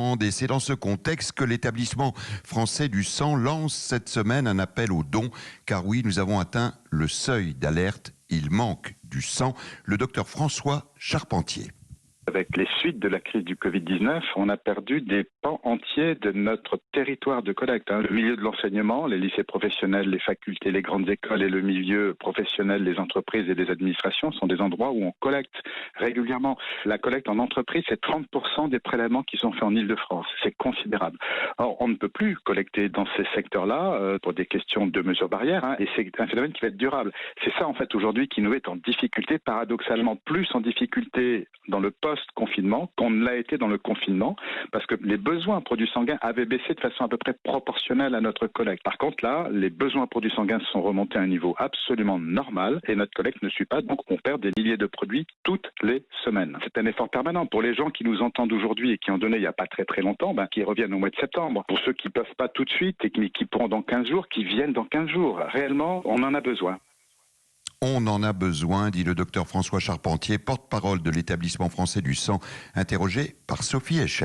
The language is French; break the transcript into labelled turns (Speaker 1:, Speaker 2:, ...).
Speaker 1: demande et c'est dans ce contexte que l'établissement français du sang lance cette semaine un appel aux dons. Car oui, nous avons atteint le seuil d'alerte. Il manque du sang. Le docteur François Charpentier.
Speaker 2: Avec les suites de la crise du Covid-19, on a perdu des pans entiers de notre territoire de collecte. Le milieu de l'enseignement, les lycées professionnels, les facultés, les grandes écoles et le milieu professionnel, les entreprises et les administrations sont des endroits où on collecte régulièrement. La collecte en entreprise, c'est 30% des prélèvements qui sont faits en Île-de-France. C'est considérable. Or, on ne peut plus collecter dans ces secteurs-là pour des questions de mesures barrières et c'est un phénomène qui va être durable. C'est ça, en fait, aujourd'hui qui nous met en difficulté, paradoxalement plus en difficulté dans le post-confinement qu'on ne l'a été dans le confinement, parce que les besoins en produits sanguins avaient baissé de façon à peu près proportionnelle à notre collecte. Par contre, là, les besoins en produits sanguins sont remontés à un niveau absolument normal et notre collecte ne suit pas, donc on perd des milliers de produits toutes les semaines. C'est un effort permanent. Pour les gens qui nous entendent aujourd'hui et qui ont donné il n'y a pas très longtemps, qui reviennent au mois de septembre. Pour ceux qui ne peuvent pas tout de suite et qui pourront dans 15 jours, qui viennent dans 15 jours. Réellement, on en a besoin.
Speaker 1: On en a besoin, dit le docteur François Charpentier, porte-parole de l'établissement français du sang, interrogé par Sophie Echer.